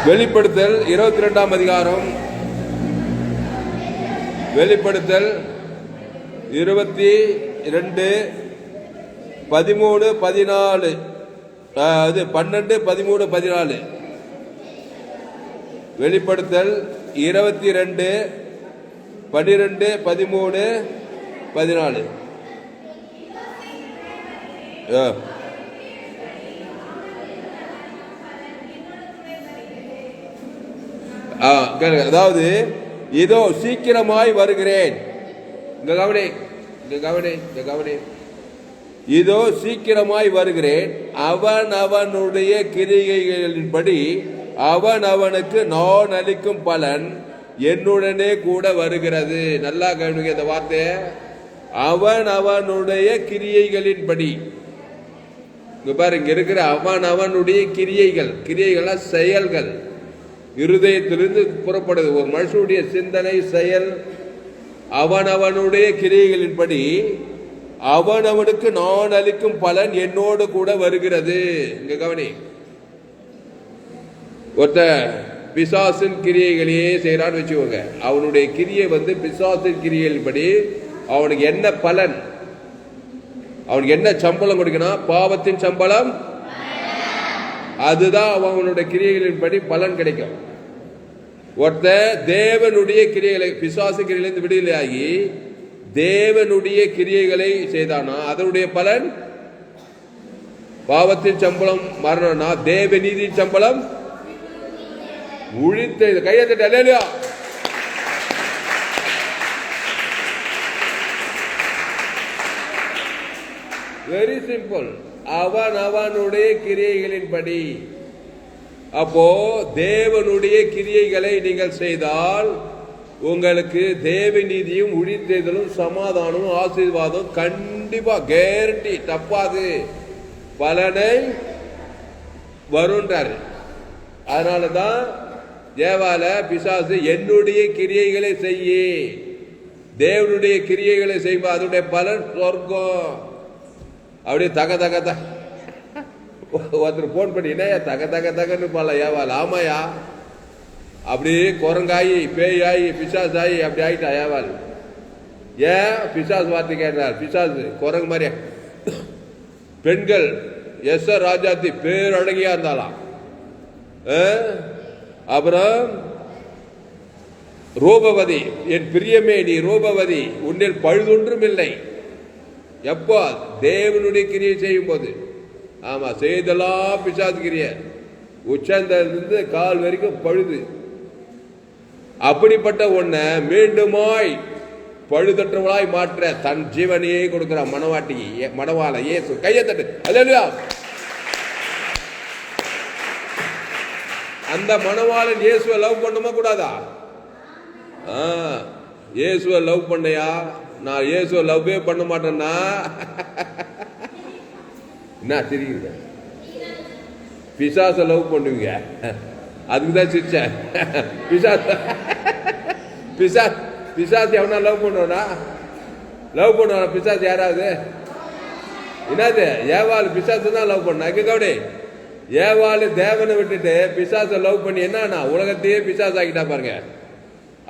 வெளிப்படுத்தல் 22ஆம் அதிகாரம். வெளிப்படுத்தல் 22, 13, 14. அது 12, 13, 14. வெளிப்படுத்தல் 22, 12, 13, 14. அதாவது இதோ சீக்கிரமாய் வருகிறேன். இதோ சீக்கிரமாய் வருகிறேன். அவன் அவனுடைய கிரியைகளின்படி அவன் அவனுக்கு நான் அளிக்கும் பலன் என்னுடனே கூட வருகிறது. நல்லா கவனிங்க இந்த வார்த்தை. அவன் அவனுடைய கிரியைகளின்படி. இங்க பாருங்க இருக்கிற அவன் அவனுடைய கிரியைகள் செயல்கள் இருதயத்திலிருந்து புறப்படுது. ஒரு மனுஷனுடைய சிந்தனை செயல் அவனவனுடைய கிரியைகளின்படி அவனவனுக்கு நான் அளிக்கும் பலன் என்னோடு கூட வருகிறது. இங்க கவனி. ஒருத்த பிசாசின் கிரியைகளையே செய்யறான்னு வச்சுக்கோங்க. அவனுடைய கிரியை பிசாசின் கிரியைகளின்படி அவனுக்கு என்ன பலன், அவனுக்கு என்ன சம்பளம் கொடுக்கணும்? பாவத்தின் சம்பளம். அதுதான் அவனுடைய கிரியைகளின்படி பலன் கிடைக்கும். ஒருத்த தேவனுடைய கிரியைகளை பிசாசு கிரியையிலிருந்து விடுதலையாகி தேவனுடைய கிரியைகளை செய்தானா அதனுடைய பலன் பாவத்தின் சம்பளம் மரணம்னா தேவ நீதியின் சம்பளம் உழித்த. கையத்தட்ட அல்லேலூயா. Very simple. அவன் அவனுடைய கிரியைகளின்படி. அப்போ தேவனுடைய கிரியைகளை நீங்கள் செய்தால் உங்களுக்கு தேவ நீதியும் உழித்தேதலும் சமாதானமும் ஆசீர்வாதம் கண்டிப்பா கேரண்டி தப்பாது பலனை வருன்றாரு. அதனாலதான் தேவால பிசாசு என்னுடைய கிரியைகளை செய்ய, தேவனுடைய கிரியைகளை செய்வா அதனுடைய பலன் சொர்க்கம். அப்படியே தக தக ஒருத்தர் போன் பண்ணினா தக தக தகன்னு பால ஏவாள். ஆமாயா அப்படியே குரங்காயி பேயாயி பிசாசாயி அப்படி ஆயிட்டா ஏவாள். ஏன் பிசாஸ் வார்த்தை கேட்டார்? பிசாசு குரங்கு மாதிரியா. பெண்கள் ராஜாத்தி பேரழகியா இருந்தாலாம். அப்புறம் ரூபவதி, என் பிரியமே நீ ரூபவதி, உன்னில் பழுதொன்றும் இல்லை. எப்போ? தேவனுடைய கிரியை செய்யும் போது. ஆமா, செய்தெல்லாம் பிசாசு கிரிய. உச்சந்திலிருந்து கால் வரைக்கும் பழுது. அப்படிப்பட்ட ஒன்ன மீண்டுமாய் பழுதற்றவளாய் மாற்ற தன் ஜீவனையே கொடுக்கிற மனவாட்டி மனவாள இயேசு. கையத்தட்டு அல்லேலூயா. அந்த மனவாளன் இயேசுவை லவ் பண்ணுமா கூடாதா? இயேசுவை லவ் பண்ணையா? நான் இயேசுவை லவ்வே பண்ண மாட்டேன்னா என்ன தெரியுங்க? பிசாச லவ் பண்ணுவீங்க. அதுக்குதான் சிரிச்சேன். பிசாசு எவனா லவ் பண்ணுவானா? லவ் பண்ணுவானா பிசாசு? யாராவது என்னது? ஏவாள் பிசாசு தான் லவ் பண்ணா. எங்க கவனி. ஏவாள் தேவனை விட்டுட்டு பிசாச லவ் பண்ணி என்ன உலகத்தையே பிசாசு ஆக்கிட்டா பாருங்க.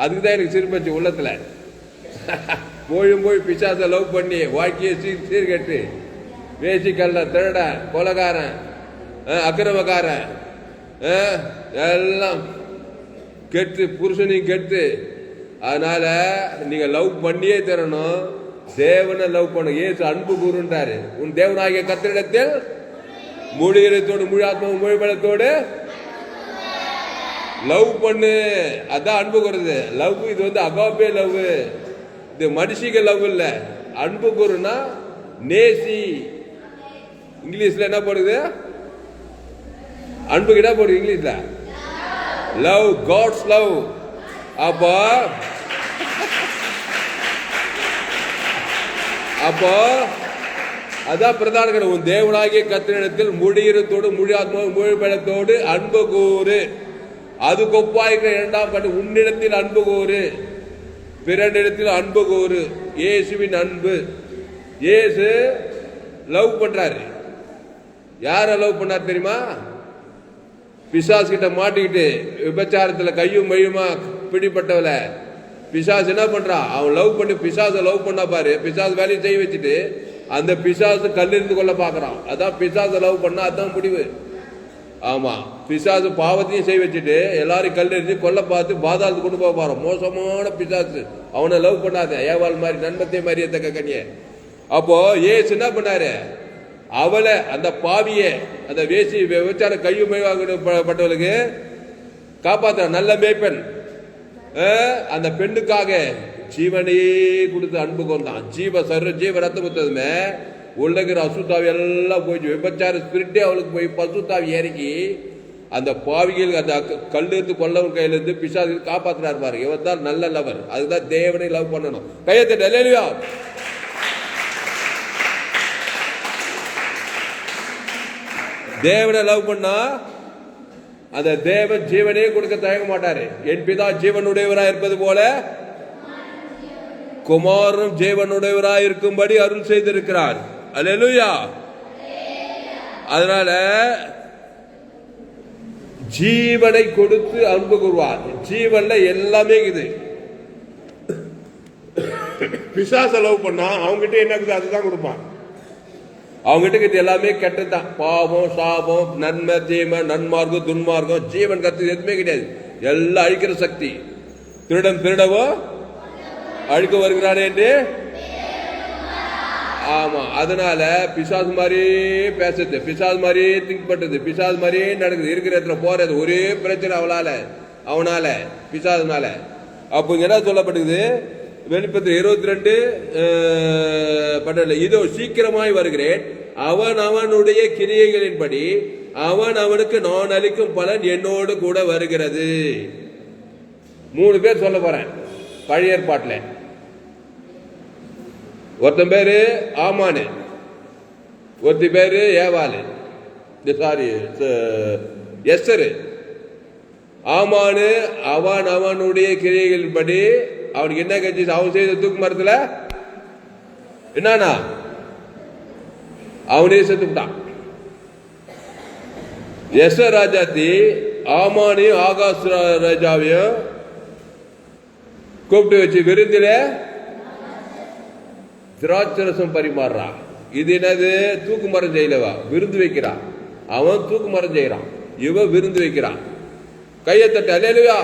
அதுக்குதான் எனக்கு சிரிப்பச்சு உள்ளத்துல. போய் பிசாச லவ் பண்ணி வாழ்க்கையை சீர்கட்டு வேசிக்கல்ல திருட கொலகாரன் அக்கிரமக்காரன் எல்லாம் கெட்டு புருஷனையும் கெட்டு. அதனால நீங்க லவ் பண்ணியே தரணும். தேவனை லவ் பண்ண. ஏசு அன்பு கூறுன்றாரு. உன் தேவனாகிய கர்த்தரிடத்தில் முழு இதயத்தோடு முழு ஆத்மாவும் முழு பலத்தோடு லவ் பண்ணு. அதான் அன்பு கூறுது. லவ் இது அகாபே லவ். இது மனுஷிக லவ் இல்ல. அன்பு கூறுனா நேசி. இங்கிலீஷ்ல என்ன போடுது? அன்புக்கு என்ன போடுது இங்கிலீஷ்ல? Love, God's love. அப்போ அதான் பிரதான. உன் தேவனாகிய கர்த்தரிடத்தில் முழு இதயத்தோடு முழு ஆத்மாவும் முழு பலத்தோடு அன்பு கூறு. அது கொப்பாய்க்கிற இரண்டாம் கண்டு உன்னிடத்தில் அன்பு கூறு, பிறனிடத்தில் அன்பு கூறு. இயேசுவின் அன்பு. இயேசு லவ் பண்றாரு. யார லவ் பண்ணார் தெரியுமா? பிசாசு கிட்ட மாட்டிக்கிட்டு விபச்சாரத்துல கையும் மையுமா பிடிப்பட்டவள பிசாசு என்ன பண்றான்? அவன் லவ் பண்ணி பிசாசை லவ் பண்ணா பாரு, பிசாசு வேலையை செய்ய வச்சுட்டு அந்த பிசாசு கல்லெறிந்து கொள்ள பாக்குறான். அதான் பிசாசை லவ் பண்ணா அதான் முடிவு. ஆமா, பிசாசு பாவத்தையும் செய்ய வச்சுட்டு எல்லாரும் கல்லெறிஞ்சு கொல்ல பார்த்து பாதாளத்துக்கு கொண்டு போக போறோம். மோசமான பிசாசு. அவனை லவ் பண்ணாத, ஏவாள் மாதிரி நன்மத்தை மாதிரி எத்தக்க கனிய. அப்போ ஏசு என்ன பண்ணாரு? அவளை, அந்த பாவிய, அந்த வேசி விபச்சார கையும் பட்டவளுக்கு காப்பாற்ற நல்ல மேய்ப்பன் அந்த பெண்ணுக்காக ஜீவனையே கொடுத்து அன்பு கொண்டான். ஜீவ ரத்தம் கொடுத்ததுமே உள்ளகிற அசுத்தாவி எல்லாம் போயிடுச்சு. விபச்சார ஸ்பிரிட்டே அவளுக்கு போய் பசுத்தாவி இறக்கி அந்த பாவிகள் அந்த கல்லு கொல்லவன் கையில இருந்து பிசாசு காப்பாத்தினார் பாரு. இவன் தான் நல்ல லவர். அதுதான் தேவனை லவ் பண்ணணும். கையத்தை இல்லையா? தேவனை லவ் பண்ணா அந்த தேவன் ஜீவனே கொடுக்க தயங்க மாட்டாரு. என் பிதா ஜீவனுடையவராய் இருப்பது போல குமாரனும் ஜீவனுடையவராய் இருக்கும்படி அருள் செய்திருக்கிறார். அல்லேலூயா. அதனால ஜீவனை கொடுத்து அன்பு கூறுவார். ஜீவன்ல எல்லாமே இருக்குது. பிசாச லவ் பண்ணா அவங்ககிட்ட என்ன இருக்குது அதுதான் கொடுப்பான். அவங்ககிட்ட எல்லாமே கெட்டதுதான். பாவம், சாபம், நன்மை, தீமை, நன்மார்க்கம், துன்மார்க்கம், ஜீவன் கத்து எதுவுமே கிடையாது. எல்லாம் அழிக்கிற சக்தி. திருடன் திருடவோ அழிக்க வருகிறானே என்று. ஆமா, அதனால பிசாசு மாதிரி பேசுறது, பிசாசு மாதிரி திங்க் பண்றது, பிசாசு மாதிரி நடக்குது. இருக்கிற இடத்துல போறது ஒரே பிரச்சனை அவனால பிசாசுனால. அப்போ என்ன சொல்லப்படுது? வெளிப்பத்து 22 இதோ சீக்கிரமாய் வருகிறேன், அவன் அவனுடைய கிரியைகளின்படி அவன் அவனுக்கு நான் அளிக்கும் பலன் என்னோடு கூட வருகிறது. 3 பேர் சொல்ல போறேன் பழைய ஏற்பாட்டில். ஒருத்தன் பேரு ஆமானு, ஒருத்தி பேரு ஏவாலு, சாரி எஸ்தரு. ஆமானு அவன் அவனுடைய கிரியைகளின்படி அவனுக்கு என்ன கட்சி? அவன் செய்த தூக்கு மரத்துல என்னன்னா அவனே செத்துட்டான். எஸ்தர் ராஜாத்தி ஆமானையும் ஆகாஷ் ராஜாவையும் கூப்பிட்டு வச்சு விருந்தில திராட்சரசம் பரிமாறுறான். இது என்னது? தூக்கு மரம் செய்யலவா, விருந்து வைக்கிறான். அவன் தூக்கு மரம் செய்யறான், இவ விருந்து வைக்கிறான். கையை தட்ட அல்லேலூயா.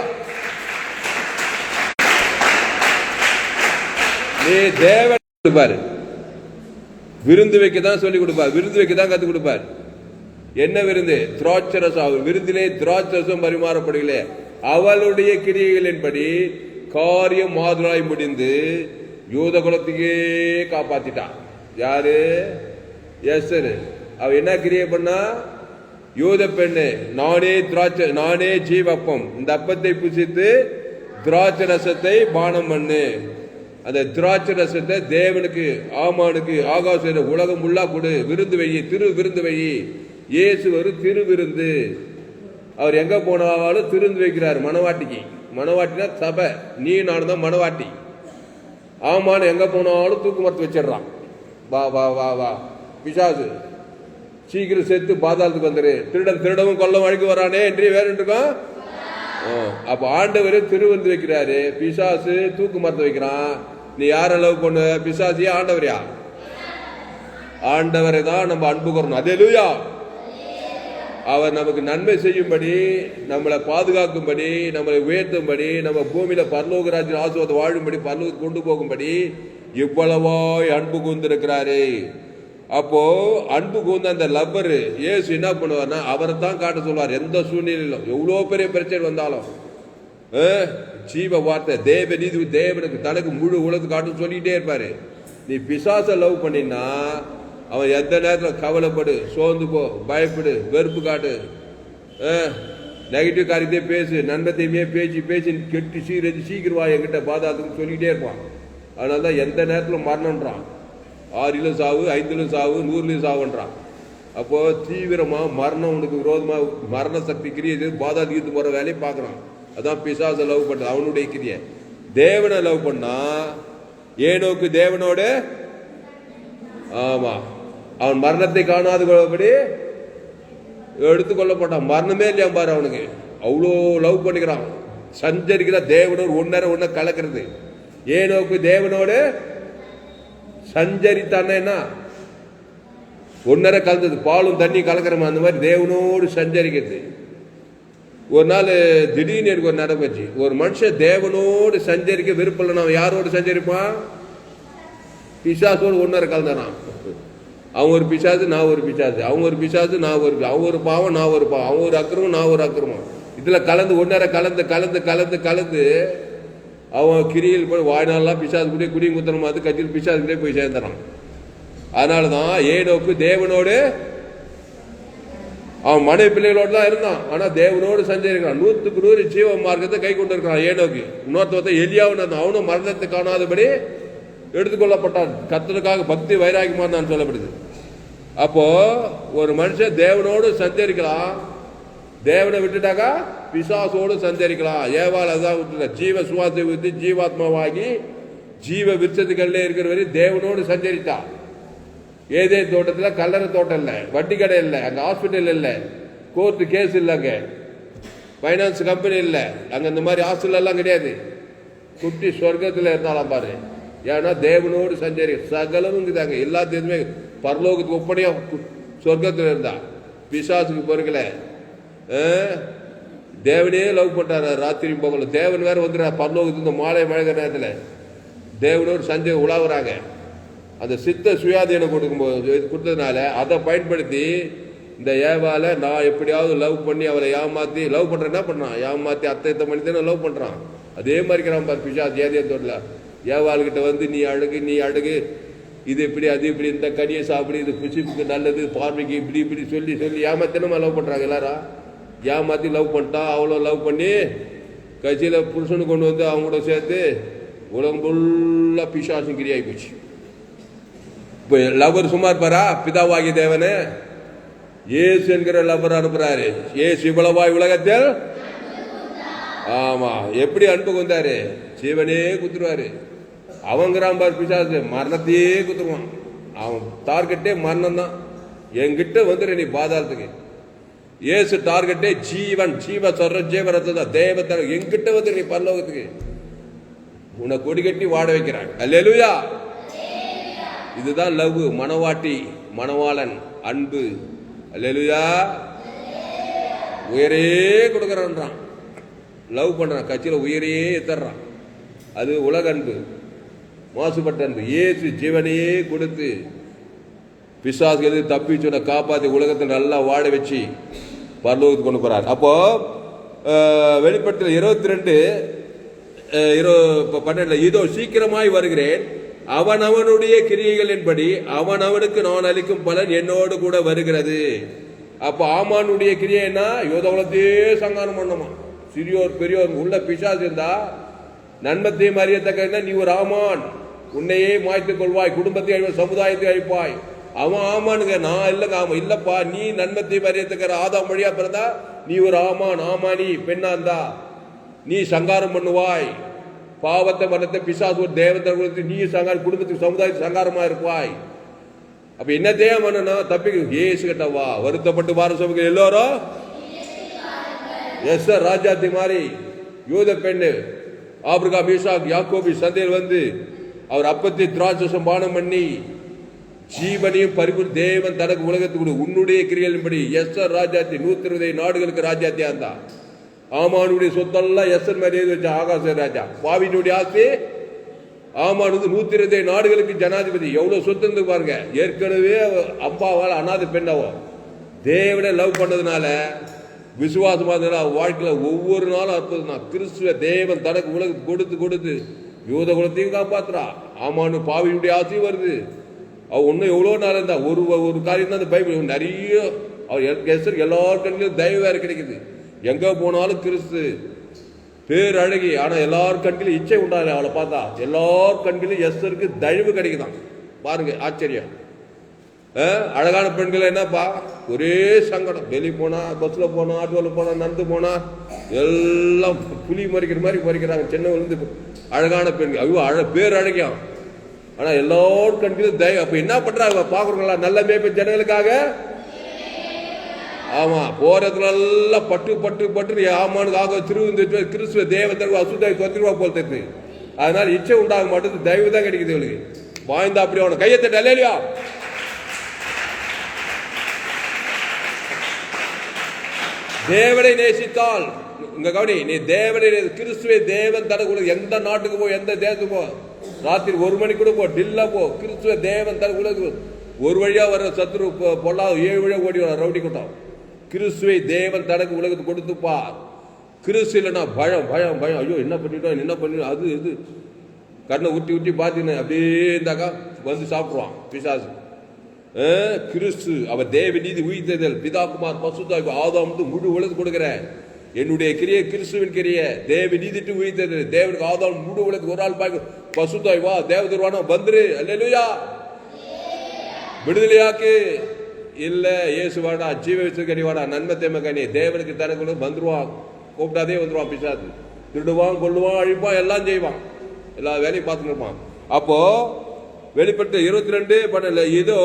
நீ தேவன் கொடுப்பாரு, விருந்து வைக்கதான் சொல்லி கொடுப்பார், விருந்து வைக்கதான் கத்து கொடுப்பார். என்ன விருந்து? திராட்சரசம். விருந்திலே திராட்சரசம் பரிமாறப்படுகிறே. அவளுடைய கிரியைகளின்படி காரியம் மாதுராய் முடிந்து யூத குலத்துக்கே காப்பாத்திட்டான். யாரு? எஸ்தர். அவ என்ன கிரியை பண்ணா? யூத பெண்ணு, நானே ஜீவப்பம், இந்த அப்பத்தை புசித்து திராட்சை ரசத்தை பானம் பண்ணு. அந்த திராட்சை ரசத்தை தேவனுக்கு ஆமானுக்கு ஆகாச உலகம் உள்ளா கொடு, விருந்து வை, திரு விருந்து வை. இயேசு ஒரு திரு விருந்து. அவர் எங்க போனாலும் திருந்து வைக்கிறார் மணவாட்டிக்கு. மணவாட்டினா சபை, நீ நானும் தான் மணவாட்டி. ஆமானு எங்க போனாலும் தூக்கு மரத்து வச்சிடறான். வா வா வா வா பிசாசு, சீக்கிரம் செத்து பாதாளத்துக்கு வந்துரு. திருடன் திருடவும் கொல்லம் அழிக்க வரானே என்று வேற இருக்கும். அப்ப ஆண்டவர் திருவிருந்து வைக்கிறாரு, பிசாசு தூக்கு மரத்து வைக்கிறான். நீ யார லவ் பண்ண? பிசாசியா ஆண்டவரையா? ஆண்டவரை தான் நம்ம அன்பு கூறணும். அல்லேலூயா. அவர் நமக்கு நன்மை செய்யும்படி, நம்மளை பாதுகாக்கும்படி, நம்மளை உயர்த்தும்படி, நம்ம பூமியில பரலோக ராஜ்ய ஆசீர்வாதம் வாழும்படி, பரலோக கொண்டு போகும்படி இவ்வளவாய் அன்பு கூர்ந்திருக்கிறாரு. அப்போ அன்பு கூர்ந்த அந்த லப்பர் இயேசு என்ன பண்ணுவார்னா அவரை தான் காட்ட சொல்வார். எந்த சூழ்நிலையிலும் எவ்வளோ பெரிய பிரச்சனை வந்தாலும் ஜீவ வார்த்தை தேவ நீதி தேவனுக்கு தனக்கு முழு உலகத்து காட்டு சொல்லிட்டே இருப்பாரு. நீ பிசாச லவ் பண்ணினா அவன் எந்த நேரத்தில் கவலைப்படு, சோர்ந்து போ, பயப்படு, வெறுப்பு காட்டு, நெகட்டிவ் காரியத்தையே பேசு, நன்மத்தையுமே பேச்சு பேசி கெட்டு சீக்கிரவா என்கிட்ட பாதாதுன்னு சொல்லிக்கிட்டே இருப்பான். அதனால தான் எந்த நேரத்தில் மரணம்ன்றான். 6 சாவு, 5 சாவு, 100 சாவுன்றான். அப்போ தீவிரமா மரணம் உனக்கு விரோதமா மரண சக்தி கிரியை பாதாதிக்கு போற வேலையை பார்க்கறான். அதான் பிசாச லவ் பண்ற அவனுடைய கிரியை. தேவனை லவ் பண்ணா ஏனோக்கு தேவனோட ஆமா அவன் மரணத்தை காணாதபடி எடுத்துக்கொள்ளப்பட்டான். மரணமே இல்லையா பாரு அவனுக்கு. அவ்வளோ லவ் பண்ணிக்கிறான். சஞ்சரிக்கிற தேவனோடு ஒன்ன கலக்கிறது. ஏனோக்கு தேவனோடு சஞ்சரித்தானேன்னா ஒன்னரை கலந்தது. பாலும் தண்ணி கலக்கிறமா அந்த மாதிரி தேவனோடு சஞ்சரிக்கிறது. ஒரு நாள் திடீர்னு எனக்கு ஒரு நடந்துச்சு. ஒரு மனுஷன் தேவனோடு சஞ்சரிக்க விருப்பம் இல்லை. நான் யாரோடு சஞ்சரிப்பான்? பிசாசோடு ஒன்னரை கலந்தான். அவங்க ஒரு பிசாசு, நான் ஒரு பிசாசு. அவங்க ஒரு பிசாசு, நான் ஒரு, அவங்க ஒரு பாவம், நான் ஒரு பாவம். அவங்க ஒரு அக்கிரமம், நான் ஒரு அக்கிரமம். இதுல கலந்து ஒன்னரை கலந்து கலந்து கலந்து கலந்து அவன் கிரியில் போய் வாழ்நாளெல்லாம் பிசாசு கூட குடியும் குத்தனமா அது கட்சியில் பிசாசு கூட போய் சேர்ந்துறான். அதனாலதான் ஏனோக்கு தேவனோடு அவன் மனைவி பிள்ளைகளோடு தான் இருந்தான். ஆனா தேவனோடு சஞ்சரிக்கிறான். 100% ஜீவ மார்க்கத்தை கை கொண்டு இருக்கிறான் ஏனோக்கு. இன்னொருத்த எலியாவும் அவனும் மரணத்தை காணாதபடி எடுத்துக்கொள்ளப்பட்டான். கர்த்தருக்காக பக்தி வைராகியமா நான் சொல்லப்படுது. அப்போ ஒரு மனுஷன் தேவனோடு சஞ்சரிக்கலாம், தேவனை விட்டுட்டாக்கா பிசாசோடு சஞ்சரிக்கலாம். ஏவாள் அதான் விட்டுல ஜீவ சுவாசத்தை விட்டு ஜீவாத்மாவாகி ஜீவ விருட்சத்துக்கள்ல இருக்கிற வரை தேவனோடு சஞ்சரித்தா. ஏதே தோட்டத்தில் கல்லறை தோட்டம் இல்லை, வட்டி கடை இல்லை, அங்கே ஹாஸ்பிட்டல் இல்லை, கோர்ட்டு கேஸ் இல்லை, அங்கே ஃபைனான்ஸ் கம்பெனி இல்லை, அங்கே இந்த மாதிரி ஹாஸ்டல் எல்லாம் கிடையாது. குட்டி சொர்க்கத்தில் இருந்தாலும் பாரு. ஏன்னா தேவனோடு சஞ்சரி சகலமும் இருக்குதாங்க. எல்லாத்தையுமே பரலோகத்துக்கு ஒப்பனையா சொர்க்கத்தில் இருந்தா. பிசாசுக்கு பொறுக்கல. தேவனே லவ் பண்றாரு ராத்திரி பகல. தேவன் வேற வந்துடுற பரலோகத்துக்கு மாலை மழைகிற நேரத்தில் தேவனோடு சஞ்சய் உலாவுறாங்க. அந்த சித்த சுயாதீனம் கொடுத்ததுனால அதை பயன்படுத்தி இந்த ஏவால நான் எப்படியாவது லவ் பண்ணி அவரை ஏமாத்தி லவ் பண்ற என்ன பண்றான்? ஏமாத்தி அத்தை மனிதனை லவ் பண்றான். அதே மாதிரிக்கிறான் பாரு பிசாஸ். ஏதே தோட்டல ஏவாள்கிட்ட வந்து நீ அழகு இது இப்படி அது இப்படி இந்த கனியை சாப்பிடு, இது பிசிப்புக்கு நல்லது, பார்வைக்கு இப்படி இப்படி சொல்லி சொல்லி ஏமாத்தினமா லவ் பண்றாங்க. எல்லாரும் ஏமாத்தி லவ் பண்ணிட்டான். அவ்வளோ லவ் பண்ணி கட்சியில புருஷனு கொண்டு வந்து அவங்க கூட சேர்த்து உலகம் ஃபுல்லா பிசாசும் கிரியாகி போச்சு. இப்போ லவர் சும்மா இருப்பாரா? பிதாவாகி தேவனே ஏசு என்கிற லவர் அனுப்புறாரு. ஏசு இவ்வளவாய் உலகத்தில் ஆமா எப்படி அன்பு கொண்டாரு? சிவனே குத்துருவாரு. அவங்கிறான் பார் பிசாசு, மரணத்தையே குத்துருவான். அவன் டார்கெட்டே மரணம் தான். என்கிட்ட வந்துரு நீ பாதாளத்துக்கு. ஏசு டார்கெட்டே ஜீவன், ஜீவ சொல்ற ஜீவரத்தை தான். தேவத்தை என்கிட்ட வந்துரு நீ பரலோகத்துக்கு. உன்னை கொடி கட்டி வாட வைக்கிறான். அல்லேலூயா. இதுதான் லவ். மனவாட்டி மணவாளன் அன்பு. அல்லேலூயா. உயரே கொடுக்கறான், லவ் பண்றான், கட்சியில உயரையே எத்தறான். அது உலக அன்பு, மாசுபட்ட அன்பு. ஏசு ஜீவனையே கொடுத்து பிசாசுகளை தப்பி சொன்ன காப்பாற்றி உலகத்தில் நல்லா வாழ வச்சு பரலோகத்துக்கு கொண்டு போறார். அப்போ வெளிப்படுத்தல் 22:12 இதோ சீக்கிரமாய் வருகிறேன், அவனவனுடைய கிரியைகளின்படி அவனவனுக்கு நான் அளிக்கும் பலன் என்னோடு கூட வருகிறது. அப்ப ஆமானுடைய கிரியை என்ன? யோதகுலத்தையே சங்காரம் பண்ணமா. சிறியோர் பெரியோர் உள்ள பிசாசு இருந்தா நன்மத்தையும் அறியத்தக்க நீ ஒரு ஆமான், உன்னையே மாய்த்துக் கொள்வாய், குடும்பத்தை அழிப்பாய், சமுதாயத்தை அழிப்பாய். அவன் ஆமானுங்க, நான் இல்லங்க. ஆமா இல்லப்பா, நீ நன்மத்தையும் அறியத்தக்கிற ஆதாம் வழியா பிறந்தா நீ ஒரு ஆமான். ஆமானி பெண்ணா இருந்தா நீ சங்காரம் பண்ணுவாய். பாவத்தை மரணத்தை பிசாசு ஒரு தேவத்தை நீ சங்காரம், குடும்பத்துக்கு சமுதாயத்துக்கு சங்காரமா இருப்பாய். அப்ப என்ன தேவனா தப்பிக்க ஏசு கிட்டவா. வருத்தப்பட்டு வார சபைகள் எல்லாரும் எஸ்தர் ராஜாத்தி மாதிரி யூத பெண்ணு ஆபிரகாம் ஈசாக் யாக்கோபி சந்தையில் வந்து அவர் அப்பத்தை திராட்சசம் பானம் பண்ணி ஜீவனையும் பரிபூர் தேவன் தனக்கு உலகத்துக்கு உன்னுடைய கிரியலின்படி எஸ்தர் ராஜாத்தி 120 நாடுகளுக்கு ராஜாத்தியா இருந்தா. ஆமானுடைய சொத்தெல்லாம் எஸ்தர் மாதிரி எழுதி வச்ச ஆகாச ராஜா. பாவினுடைய ஆஸ்தி ஆமானது 120 நாடுகளுக்கு ஜனாதிபதி. எவ்வளவு சொத்து இருந்து பாருங்க. ஏற்கனவே அப்பாவால் அநாத பெண்ணாவோ தேவனை லவ் பண்ணதுனால விசுவாசமா வாழ்க்கையில ஒவ்வொரு நாளும் அற்புதம் தான். கிறிஸ்துவ தேவன் தனக்கு உலகத்துக்கு கொடுத்து கொடுத்து யூத குலத்தையும் காப்பாத்துறா. ஆமானு பாவியுடைய ஆசையும் வருது. அவ ஒன்னும் எவ்வளவு நாள் இருந்தா ஒரு காரியம் தான். அந்த பைபிள் நிறைய அவர் எல்லார் கண்ணிலும் தயவு வேற கிடைக்குது. எங்க போனாலும் கிறிஸ்து பேர் அழகி. ஆனா எல்லார் கண்களிலும் இச்சை உண்டாது. அவளை பார்த்தா எல்லார் கண்களிலும் எஸ்தருக்கு தயவு கிடைக்குதான். பாருங்க ஆச்சரியம். அழகான பெண்கள் என்னப்பா ஒரே சங்கடம். வெளியே போனா, பஸ்ல போனா, ஆட்டோவில் போனா, நடந்து போனா எல்லாம் புலி மறிக்கிற மாதிரி மறிக்கிறாங்க. சின்ன விழுந்து அழகான பெண்கள். ஐயோ பேர் அழகியம். ஆனா எல்லாரும் கண்களும் தயவு. அப்ப என்ன பண்றாங்க பாக்குறவங்களா? நல்ல மேய்ப்பு ஜனங்களுக்காக ஆமா, போறதுல எல்லாம் பட்டு பட்டு பட்டு ஆமானுக்கு ஆக திருவிந்து கிறிஸ்துவ தேவத்திற்கு அசுத்தாய் தொத்திருவா போல் தெரியுது. அதனால இச்சை உண்டாக மாட்டேது, தயவு தான் கிடைக்குது இவளுக்கு. வாய்ந்தா அப்படி அவனை கையெழுத்த இல்லையா? தேவனை நேசித்தால் இங்க கவனி, நீ தேவனை கிறிஸ்துவை தேவன் தரக்கூடாது. எந்த நாட்டுக்கு போ, எந்த தேசத்துக்கு போ, ராத்திரி 1 மணி கூட போ, டில்லா போ, கிறிஸ்துவ தேவன் தரக்கூடாது. ஒரு வழியா வர சத்துரு பொல்லாத 7 வழியா ஓடி வர ரவுடி கூட்டம். கிறிஸ்துவை தேவன் தனக்கு உலகத்துக்கு கொடுத்துப்பார். கிறிஸ்து இல்லைன்னா பயம் பயம் பயம், ஐயோ என்ன பண்ணிட்டோம் என்ன பண்ணிட்டோம், அது இது கண்ணை ஊற்றி ஊற்றி பார்த்தீங்கன்னா அப்படியே இருந்தாக்கா வந்து சாப்பிடுவான் பிசாசு. கிறிஸ்து அவர் தேவ நீதி உயிர்த்ததல் பிதாகுமார் பசுத்தாய் ஆதாம் முழு உலகத்து கொடுக்கிற என்னுடைய கிரிய கிறிஸ்துவின் கிரிய தேவ நீதிட்டு உயிர்த்தது தேவனுக்கு ஆதாம் முழு உலகத்துக்கு ஒரு ஆள் பாய்க்கு பசுத்தாய் வா தேவதர்வானா வந்துரு அல்லேலூயா விடுதலையாக்கு இல்ல இயேசுவாடா ஜீவ விசுகனிவாடா நன்மை தேம கனி தேவனுக்கு தனக்கு வந்துருவான், கூப்பிட்டாதே வந்துருவான் பிசாசு. திருடுவான் கொள்ளுவான் அழிப்பான் எல்லாம் செய்வான், எல்லா வேலையும் பார்த்துட்டு இருப்பான். அப்போ வெளிப்பட்ட 22:12 இதோ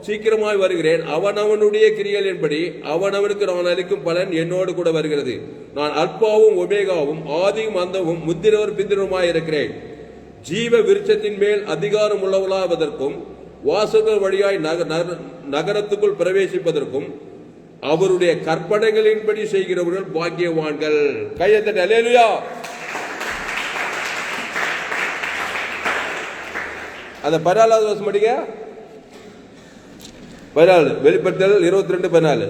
சீக்கிரமாய் வருகிறேன், அவனவனுடைய கிரியலின்படி அவனவனுக்கு நான் அளிக்கும் பலன் என்னோடு கூட வருகிறது. நான் அல்பாவும் ஒமேகாவும் ஆதியும் அந்தவும் முந்தினவர் பிந்தினருமாய் இருக்கிறேன். ஜீவ விருட்சத்தின் மேல் அதிகாரம் உள்ளவளாவதற்கும் வாசகர் வழியாய் நகரத்துக்குள் பிரவேசிப்பதற்கும் அவருடைய கற்பனைகளின்படி செய்கிறவர்கள் பாக்கியவான்கள். கையெழுத்த அல்லேலூயா. அந்த 14வது வருஷம் படிங்க. 14 வெளிப்படுத்தல் 22:14.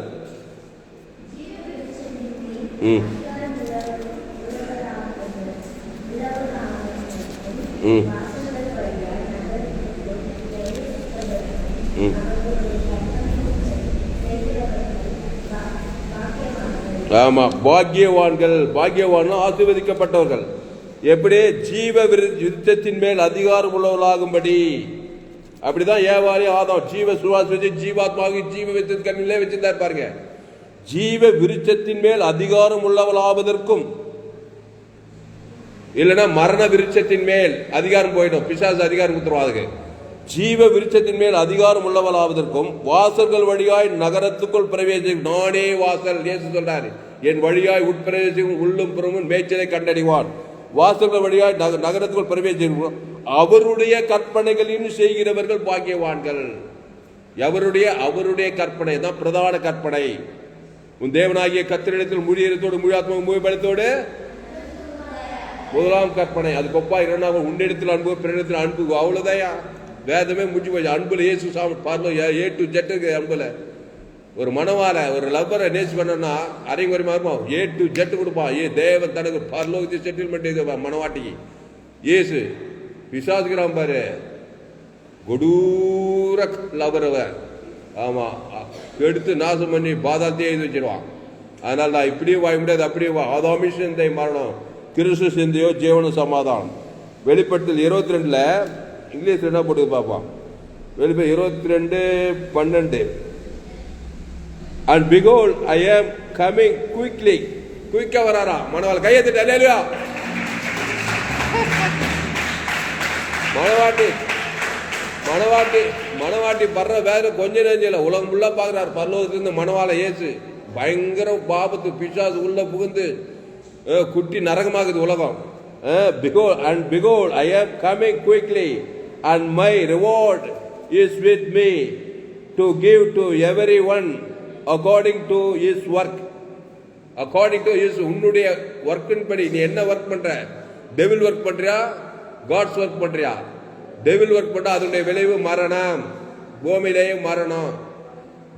ஆமா, பாக்கியவான்கள். பாக்கியவான் ஆசீர்வதிக்கப்பட்டவர்கள். எப்படி? ஜீவ விருட்சத்தின் மேல் அதிகாரம் உள்ளவர்களாகும்படி. அப்படிதான் ஏவாளி ஆதாம் ஜீவ சுவாச வச்சு ஜீவாத்மாவுக்கு ஜீவ கண்ணிலே வச்சிருந்தா பாருங்க. ஜீவ விருட்சத்தின் மேல் அதிகாரம் உள்ளவளாவதற்கும் இல்லைன்னா மரண விருட்சத்தின் மேல் அதிகாரம் போயிடும், பிசாசு அதிகாரம் கொடுத்துருவாங்க. ஜீவ விருட்சத்தின் மேல் அதிகாரம் உள்ளவளாவதற்கும் வாசல்கள் வழியாய் நகரத்துக்குள் பிரவேசிக்கும். நானே வாசல், இயேசு சொல்றாரு, என் வழியாய் உட்பிரவேசிக்கும் உள்ளும் புறமும் மேய்ச்சலை கண்டறிவான். வாசல்கள் வழியாய் நகரத்துக்குள் பிரவேசிக்கும். அவருடைய கற்பனைகளின் செய்கிறவர்கள் பாக்கியவான்கள். அவருடைய கற்பனை தான் பிரதான கற்பனை. உன் தேவனாகிய கர்த்தரிடத்தில் முழியத்தோடு முழாத்மா முயபலத்தோடு முதலாம் கற்பனை. அது கொப்பா 2 உன்னிடத்தில் அன்பு பிறனிடத்தில் அன்பு. அவ்வளவுதயா, வேதமே முடிஞ்சு போச்சு. அன்புல இயேசு சாமி பாருங்க, A to Z அன்புல. ஒரு மனவாள ஒரு லவ்வரை நேசி பண்ணா அரைங்குறை மாறுமா A to Z கொடுப்பான். தேவன் தனக்கு பரலோகத்தை செட்டில்மெண்ட் இது மனவாட்டிக்கு. இயேசு பிசாசுக்கிறான் பாரு, கொடூர லவரவ. ஆமா, எடுத்து நாசம் பண்ணி பாதாளத்தையே எழுதி வச்சிருவான். அதனால நான் இப்படியே வாய முடியாது, அப்படியே வா. ஆதாமி சிந்தை மரணம், கிறிஸ்து சிந்தையோ ஜீவனும் சமாதானம். வெளிப்படுத்தல் 22 இங்கிலீஷ் என்ன போட்டு பார்ப்பான். வெளிப்படை 22:12 and behold I am coming quickly. குயிக்கா வராரா மனவாள. கையெழுத்து அல்லேலூயா. மனவாட்டி மனவாட்டி மனவாட்டி படுற வேற கொஞ்ச நெஞ்சில உலகம் ஃபுல்லா பாக்குறாரு. பரலோகத்திலிருந்து மனவாள இயேசு பயங்கர பாபத்து பிசாசு உள்ள புகுந்து குட்டி நரகமாகுது உலகம். behold I am coming quickly and my reward is with me to give to everyone according to his work. according to his உன்னுடைய ஒர்க்கின் படி. நீ என்ன ஒர்க் பண்ற? டெவில் ஒர்க் பண்றியா, காட்ஸ் ஒர்க் பண்றியா? டெவில் ஒர்க் பண்ணா அதனுடைய விளைவு மரணம், பூமியிலேயே மரணம்.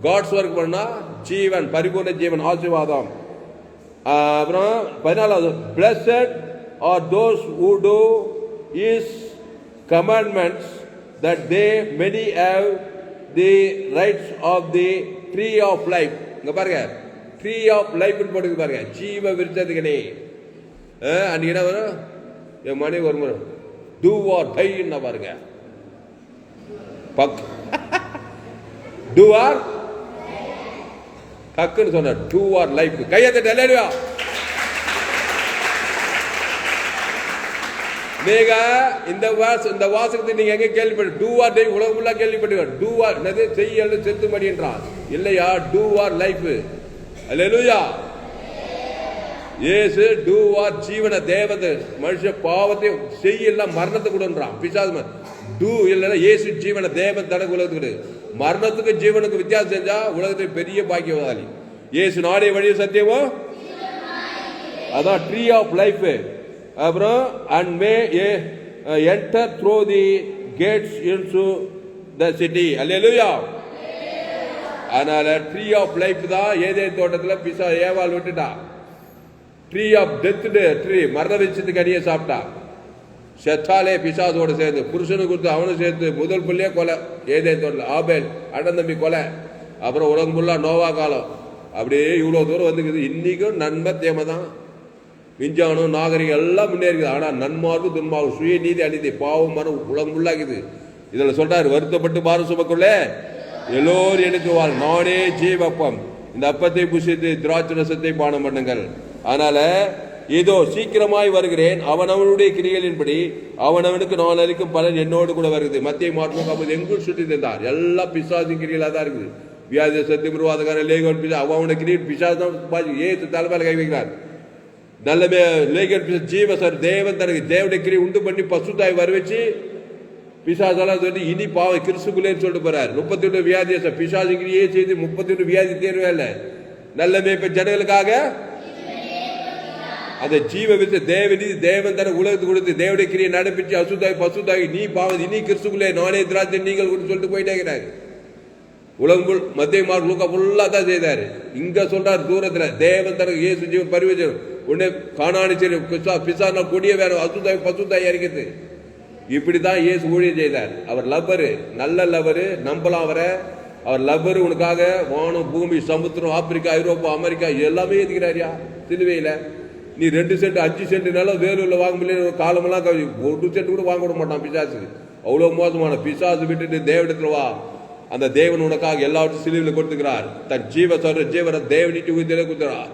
காட்ஸ் ஒர்க் பண்ணா ஜீவன், பரிபூர்ண ஜீவன், ஆசீர்வாதம். அப்புறம் 14வது blessed are those who do his commandments that they many have the rights of the tree of life. இங்க பாருங்க, tree of life போட்டு பாருங்க, ஜீவ விருட்சத்துக்கு. அன்னைக்கு என்ன வரும்? என் மணி ஒரு முறை do or die என்ன பாருங்க. பக் do or பக்குன்னு சொன்ன do or life. கையெழுத்து அல்லேலூயா. நீங்க இந்த வாசகத்தை நீங்க எங்க கேள்விப்பட்டு டூ ஆர் டை உலகம் ஃபுல்லா கேள்விப்பட்டு டூ ஆர் என்னது செய்ய செத்து மடின்றான் இல்லையா? டூ ஆர் லைஃப் அல்லேலூயா. இயேசு டூவார் ஜீவன தேவதை மனுஷ பாவத்தை செய்யலாம் மரணத்தை கொடுன்றான் பிசாசு. டூ இல்லைன்னா இயேசு ஜீவன தேவன் தனக்கு உலகத்துக்கு மரணத்துக்கு ஜீவனுக்கு வித்தியாசம் செஞ்சா உலகத்துக்கு பெரிய பாக்கியவாதி. இயேசு நாடே வழி சத்தியமோ அதான் ட்ரீ ஆஃப் லைஃப். அப்புறம் and may enter through the gates into the city. அல்லேலூயா. அதனால ட்ரீ ஆஃப் லைஃப் தான் ஏதேன் தோட்டத்தில் பிசா ஏவாள் விட்டுட்டா. ட்ரீ ஆஃப் டெத் ட்ரீ மரண விச்சத்துக்கு அடியே சாப்பிட்டா. செத்தாலே பிசாசோடு சேர்ந்து புருஷனுக்கு கொடுத்து அவனும் சேர்த்து முதல் பிள்ளையே கொலை ஏதேன் தோட்டத்தில். ஆபேல் அண்ணன் தம்பி கொலை. அப்புறம் உலகம் ஃபுல்லா நோவா காலம். அப்படியே இவ்வளோ தூரம் வந்துக்குது. இன்னைக்கும் நன்மை தேமை தான். விஞ்ஞானம் நாகரிகம் எல்லாம் முன்னேறிக்குது. ஆனால் நன்மார்க்கு துன்மார்க்கு சுய நீதி அநீதி பாவம் மனம் உலகம் உள்ளாக்குது. இதில் சொல்றாரு வருத்தப்பட்டு பாரம் சுமக்குள்ளே எல்லோரும் எடுத்துவார் நானே ஜீவப்பம். இந்த அப்பத்தை புசித்து திராட்சை ரசத்தை பானம் பண்ணுங்கள். அதனால இதோ சீக்கிரமாய் வருகிறேன், அவனவனுடைய கிரிகளின்படி அவனவனுக்கு நான் அளிக்கும் பலன் என்னோடு கூட வருகிறது. மத்திய மாற்றம் எங்கும் சுற்றி தந்தார். எல்லாம் பிசாசின் கிரிகளாக தான் இருக்குது. வியாதி சத்து மிருவாதக்காரன் லேகன் பிசா அவனோட கிரி பிசாஸ் தான் ஏசு தலைமையில கை வைக்கிறார். நல்ல லேகன் பிசா ஜீவசர் தேவன் தனக்கு தேவனுடைய கிரி உண்டு பண்ணி பசுத்தாய் வர வச்சு பிசாசெல்லாம் சொல்லி இனி பாவம் கிறிஸ்துக்குள்ளேன்னு சொல்லிட்டு போறாரு. 31 வியாதியை பிசாசுக்கிரியே செய்து 31 வியாதி தேர்வே இல்லை. நல்ல மேய்ப்ப ஜனங்களுக்காக அந்த ஜீவ வித்து தேவனி தேவன் தர உலகத்துக்கு கொடுத்து தேவடைய கிரியை நடப்பிச்சு அசுத்தாய் பசுத்தாய் நீ பாவம் இனி கிறிஸ்துக்குள்ளே நானே திராட்சை நீங்கள் சொல்லிட்டு போயிட்டே இருக்கிறாரு. உலகம் மத்திய மார்க் லூக்கா ஃபுல்லா தான் செய்தாரு. இங்க சொல்றாரு தூரத்துல தேவன் தனக்கு இயேசு ஜீவன் பரிவச்சம் உடனே காணானி சரி பிசானா கொடிய வேணும் அசுத்தாய் பசுத்தாய் இறக்கிது. இப்படிதான் இயேசு ஊழியம் செய்தார். அவர் லவ்வரு, நல்ல லவ்வரு, நம்பலாம் அவரை. அவர் லவ்வரு. உனக்காக வானம் பூமி சமுத்திரம் ஆப்பிரிக்கா ஐரோப்பா அமெரிக்கா எல்லாமே எதுக்கிறாரியா சிலுவையில. நீ 2 சென்ட் 5 சென்ட் நிலம் வேலூர்ல வாங்க முடியல. ஒரு காலமெல்லாம் 1 சென்ட் கூட வாங்க விட மாட்டான் பிசாசு. அவ்வளவு மோசமான பிசாசு விட்டுட்டு தேவனிடத்துல வா. அந்த தேவன் உனக்காக எல்லாவற்றையும் சிலுவையில் கொடுத்துக்கிறார். தன் ஜீவர தேவனிட்டு உயிர்த்தே கொடுத்துறார்.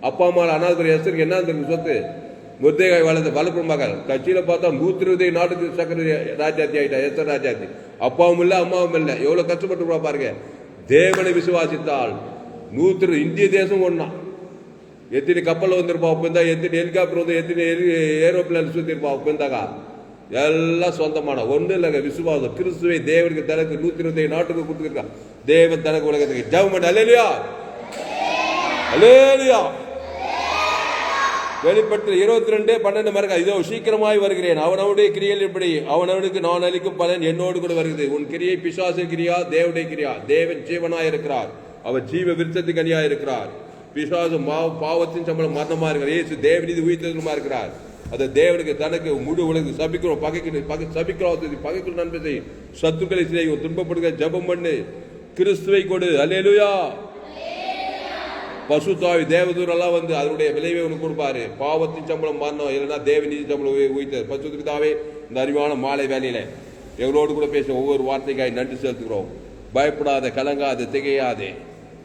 அப்பா அம்மா அனாதபுரி எஸ்தருக்கு என்ன தெரியும் சொத்து முருதேகாய் வளர்ந்த வளர்ப்புற மகள் கட்சியில பார்த்தா 120 நாட்டுக்கு சக்கர ராஜாத்தி ஆயிட்டா. எஸ்தர் ராஜாத்தி. அப்பாவும் இல்லை அம்மாவும் இல்லை. எவ்வளவு கஷ்டப்பட்டு பாருங்க. தேவனை விசுவாசித்தால் 120 இந்திய தேசம் ஒன்னா. எத்தனை கப்பல் வந்திருப்பா உப்பந்தா, எத்தனை ஹெலிகாப்டர் வந்து எத்தனை ஏரோப்ளேன் சுத்திருப்பா உப்பந்தாக்கா. எல்லாம் சொந்தமான ஒண்ணு இல்லைங்க விசுவாசம். கிறிஸ்துவை தேவனுக்கு தனக்கு 120 நாட்டுக்கு கொடுத்துருக்கா. தேவன் தனக்கு உலகத்துக்கு ஜெபம். அல்லேலூயா அல்லேலூயா. வெளிப்பட்டு 22:12 மறக்க இதோ சீக்கிரமாய் வருகிறேன், அவனவுடைய கிரியில் இப்படி அவனவனுக்கு நான் அளிக்கும் பலன் என்னோடு கூட வருகிறது. உன் கிரியை பிசாசு கிரியா தேவனுடைய கிரியா. தேவன் ஜீவனாய் இருக்கிறார். அவர் ஜீவ விருத்தத்துக்கு கனியா இருக்கிறார். பிசாசு பாவத்தின் சம்பளம் மரணமா இருக்கிறார். இயேசு தேவனீதி உயிர்த்தமா இருக்கிறார். அது தேவனுக்கு தனக்கு முழு உலகு சபிக்கிறோம் பகைக்கிறோம் பகைக்குள் நன்மை செய்யும் சத்துக்களை செய்யும் துன்பப்படுகிற ஜபம் பண்ணு கிறிஸ்துவை கொடு. அல்லேலூயா. பசுத்தாவி தேவதூரெல்லாம் வந்து அதனுடைய விளைவை உனக்கு கொடுப்பாரு. பாவத்தின் சம்பளம் மரணம் இல்லைன்னா தேவநீதி சம்பளம் உயிர்த்தது. பசுத்தாவே இந்த அறிவான மாலை வேலையில எங்களோடு கூட பேச ஒவ்வொரு வார்த்தைக்காய் நன்றி செலுத்துகிறோம். பயப்படாத கலங்காத திகையாதே.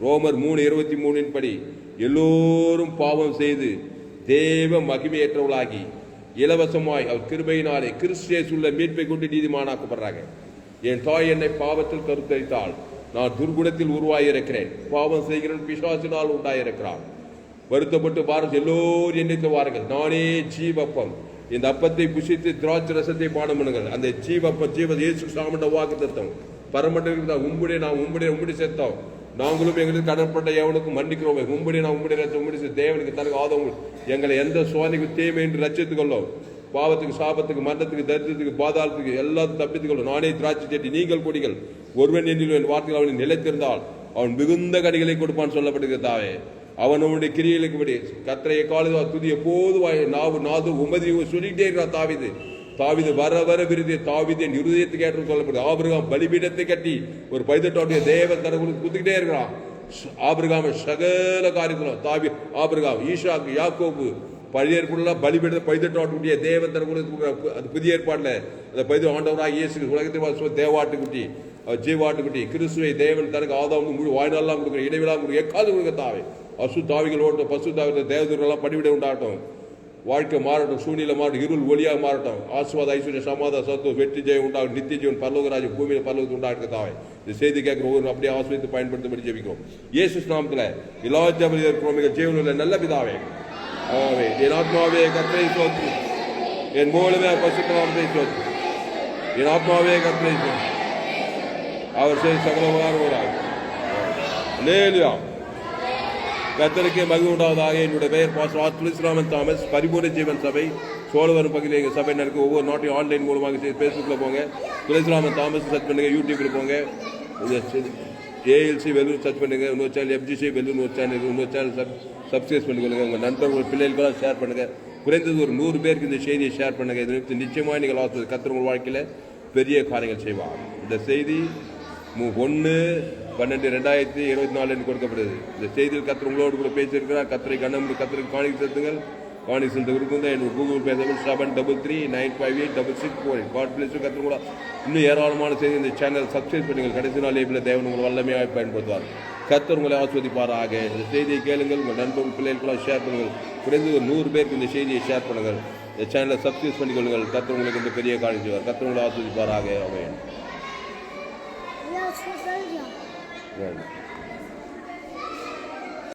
ரோமர் 3:23 படி எல்லோரும் பாவம் செய்து தேவ மகிமையற்றவளாகி இலவசமாய் அவர் கிருபையினாலே கிறிஸ்துவுள்ள மீட்பை கொண்டு நீதிமானாக்கப்படுறாங்க. என் தாய் என்னை பாவத்தில் கருத்தரித்தாள். நான் துர்குணத்தில் உருவாயிருக்கிறேன். பாவம் செய்கிறேன் பிசாசினால் உண்டாயிருக்கிறான். வருத்தப்பட்டு பாரஸ் எல்லோரும் என்னைத்து வாருங்கள். நானே ஜீவப்பம். இந்த அப்பத்தை புசித்து திராட்சை ரசத்தை பானம் பண்ணுங்கள். அந்த ஜீவப்பம் ஜீவ இயேசு சாமண்ட வாக்கு தத்தம் பரமண்ட உம்புடைய நான் உம்புடைய செத்தோம். நாங்களும் எங்களுக்கு கடற்பட்ட எவனுக்கும் மன்னிக்கிறோம். உம்புடைய நான் உம்புடைய ரசம் உம்புடைய தேவனுக்கு தனக்கு ஆதவங்க எங்களை எந்த சுவாதிக்கு தீமை என்று ரட்சித்துக் கொள்ளும். பாவத்துக்கு சாபத்துக்கு மரணத்துக்கு தரித்திரத்துக்கு பாதாளத்துக்கு எல்லாத்தையும் தப்பித்துக் கொள்ளும். நானே திராட்சை செட்டி நீங்கள் கொடிகள். ஒருவன் என்னில் என் வார்த்தைகள் அவனை நிலைத்திருந்தால் அவன் மிகுந்த கனிகளை கொடுப்பான் சொல்லப்படுகிறதாவே. அவனுடைய கிரியைகளுக்கு படி கத்திரையை காலு துதி எப்போது நாது உமதி சொல்லிட்டே இருக்கிறான். தாவிது வர வர விருது தாவிது என் இருதயத்துக்கு ஏற்ற சொல்லப்படுது. ஆபிரகாம் பலிபீடத்தை கட்டி ஒரு பைதட்டோடைய தேவன் தனக்கு குத்துக்கிட்டே இருக்கிறான். ஆபிரகாம் சகல காரியத்திலும் ஆபிரகாம் ஈஷாக்கு யாக்கோபு பழைய ஏற்பாடுல பலிபீட பைதட்டோடைய தேவன் தனக்கு அது புதிய ஏற்பாடுல அந்த பைத ஆண்டவராக இயேசு உலகத்தில் தேவாட்டுக்குட்டி ஜீவாட்டுக்குட்டி கிறிஸ்துவை தேவன் தனக்கு ஆதாவும் முழு வாய்நாளெல்லாம் கொடுக்குற இடைவிழா கொடுக்க எக்காது கொடுக்க தாவே. அசு தாவிகளோட பசு தாவிகள் தேவதூரெல்லாம் படிவிட உண்டாகட்டும். வாழ்க்கை மாறட்டும். சூழ்நிலை மாறட்டும். இருள் ஒளியாக மாறட்டும். ஆசுவாத ஐஸ்வர்ய சமாதான சத்துவம் வெற்றி ஜெயம் உண்டாகும். நித்திய ஜீவன் பரலோகராஜ் பூமியில பரலோகத்தில் உண்டாக தாவே. இந்த செய்தி கேட்கிற ஒவ்வொரு அப்படியே ஆசிரியத்தை பயன்படுத்தபடி ஜெபிக்கிறோம். இயேசு நாமத்தில் எல்லா ஜெபம் இருக்கிறோம் மிக ஜீவனுள்ள நல்ல பிதாவே. ஆமே. என் ஆத்மாவே கர்த்தரை ஸ்தோத்திரி, என் மூலமே பரிசுத்த நாமத்தை ஸ்தோத்திரி. என் ஆத்மாவே கர்த்தரை ஸ்தோத்திரி, அவர் செய்த சகல உபகாரங்களாக. அல்லேலூயா. கர்த்தருக்கே மகிமை உண்டாவதாக. என்னுடைய பெயர் பாஸ்டர் துளசிராமன் தாமஸ். பரிபூர்ண ஜீவன் சபை சோழவரம் பகுதியில் எங்கள் சபை நடக்கும். ஒவ்வொரு நாட்டையும் ஆன்லைன் மூலமாக ஃபேஸ்புக்கில் போங்க, துளசிராமன் தாமஸ் சர்ச் பண்ணுங்க. யூடியூப்பில் போங்க, ஏஎல்சி வெல்லூர் சர்ச் பண்ணுங்க. இன்னொரு சேனல் எஃப்ஜிசி வெல்லூர் இன்னொரு சேனல் சப்ஸ்கிரைப் பண்ணிக்கொள்ளுங்க. உங்கள் நண்பர்கள் பிள்ளைகளுக்கெல்லாம் ஷேர் பண்ணுங்க. குறைந்தது ஒரு 100 பேருக்கு இந்த செய்தியை ஷேர் பண்ணுங்க. இது நிச்சயமாக நீங்கள் கர்த்தர் உங்கள் வாழ்க்கையில் பெரிய காரியங்கள் செய்வார். இந்த செய்தி 1/12/2024 கொடுக்கப்படுது. இந்த செய்தியில் கர்த்தர் உங்களோடு கூட பேசியிருக்கிறார். கர்த்தரை கண்ணம் கர்த்தருக்கு காணிக்கை செலுத்துங்கள். காணிக்கை செலுத்த இருக்கும் தான் என்னோட கூகுள் பே 7339586648. God plus. கர்த்தர் கூட இன்னும் ஏராளமான செய்தி இந்த சேனல் சப்ஸ்கிரைப் பண்ணுங்கள். கடைசி நாள் ஏப்ரல் தேவன் உங்களை வல்லமையாக பயன்படுத்துவார். கர்த்தர் உங்களை ஆஸ்வதிப்பாராக. இந்த செய்தியை கேளுங்கள். உங்கள் நண்பர்கள் பிள்ளைகளுக்கெல்லாம் ஷேர் பண்ணுங்கள். குறைந்து ஒரு 100 பேருக்கு இந்த செய்தியை ஷேர் பண்ணுங்கள். இந்த சேனலை சப்ஸ்கிரைப் பண்ணிக்கொள்ளுங்கள். கர்த்தர் உங்களுக்கு இந்த பெரிய காரியம் செய்வார். கர்த்தர் உங்களை ஆஸ்வதிப்பாராக. ஆமென்.